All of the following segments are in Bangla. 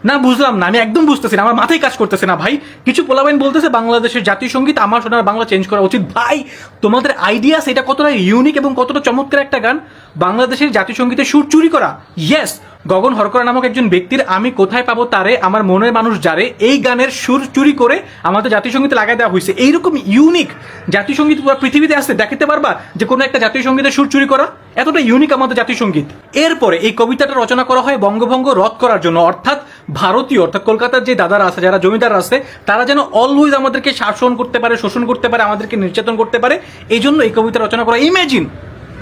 না বুঝলাম না, আমি একদম বুঝতেছি না, আমার মাথায় কাজ করতেছে না ভাই। কিছু পোলাবেন বলতেছে বাংলাদেশের জাতীয় সঙ্গীত আমার সোনার বাংলা চেঞ্জ করা উচিত। ভাই তোমাদের আইডিয়া সেটা কতটা ইউনিক এবং কতটা চমৎকার একটা গান, বাংলাদেশের জাতীয় সঙ্গীতের সুর চুরি করা। ইয়েস, গগন হরকরা নামক একজন ব্যক্তির আমি কোথায় পাবো তারে, আমার মনের মানুষ যারে, এই গানের সুর চুরি করে আমাদের জাতীয় সঙ্গীতে লাগাই দেওয়া হয়েছে। এইরকম ইউনিক জাতীয় সঙ্গীত পুরো পৃথিবীতে আসতে দেখাতে পারবা যে কোনো একটা জাতীয় সঙ্গীতের সুর চুরি করা? এতটা ইউনিক আমাদের জাতীয় সঙ্গীত। এরপরে এই কবিতাটা রচনা করা হয় বঙ্গভঙ্গ রদ করার জন্য, অর্থাৎ ভারতীয় অর্থাৎ কলকাতার যে দাদারা আছে, যারা জমিদার আছে, তারা যেন অলওয়েজ আমাদেরকে শাসন করতে পারে, শোষণ করতে পারে, আমাদেরকে নির্যাতন করতে পারে, এই জন্য এই কবিতা রচনা করা।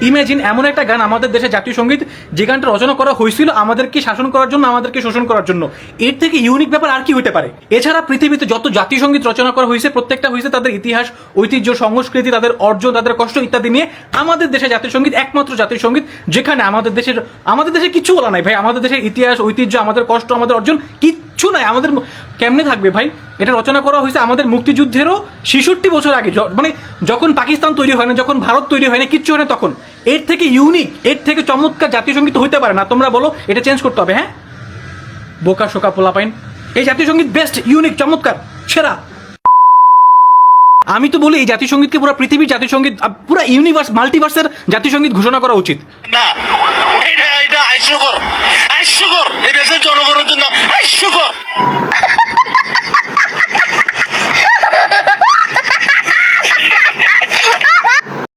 ইমেজিন এমন একটা গান আমাদের দেশে জাতীয় সঙ্গীত, যে গানটা রচনা করা হয়েছিল আমাদেরকে শাসন করার জন্য, আমাদেরকে শোষণ করার জন্য। এর থেকে ইউনিক ব্যাপার আর কি হতে পারে? এছাড়া পৃথিবীতে যত জাতীয় সঙ্গীত রচনা করা হয়েছে প্রত্যেকটা হয়েছে তাদের ইতিহাস, ঐতিহ্য, সংস্কৃতি, তাদের অর্জন, তাদের কষ্ট ইত্যাদি নিয়ে। আমাদের দেশে জাতীয় সঙ্গীত একমাত্র জাতীয় সঙ্গীত যেখানে আমাদের দেশে কিছু বলা নাই ভাই। আমাদের দেশের ইতিহাস, ঐতিহ্য, আমাদের কষ্ট, আমাদের অর্জন কিচ্ছু নাই। আমাদের কেমনে থাকবে ভাই? এটা রচনা করা হয়েছে আমাদের মুক্তিযুদ্ধেরও 66 বছর আগে, মানে যখন পাকিস্তান তৈরি হয় না, যখন ভারত তৈরি হয় না, কিচ্ছু হয় না তখন। এর থেকে ইউনিক, এর থেকে চমৎকার জাতীয় সঙ্গীত হইতে পারে না। তোমরা বলো এটা চেঞ্জ করতে হবে। হ্যাঁ, বোকা শোকা পোলাপাইন, এই জাতীয় সঙ্গীত বেস্ট, ইউনিক, চমৎকার, সেরা। আমি তো বলি এই জাতীয় সঙ্গীতকে পুরো পৃথিবীর জাতীয় সঙ্গীত, পুরো ইউনিভার্স, মাল্টিভার্সের জাতীয় সঙ্গীত ঘোষণা করা উচিত। না, এটা হাস্যকর, এই দেশের জনগণের জন্য হাস্যকর।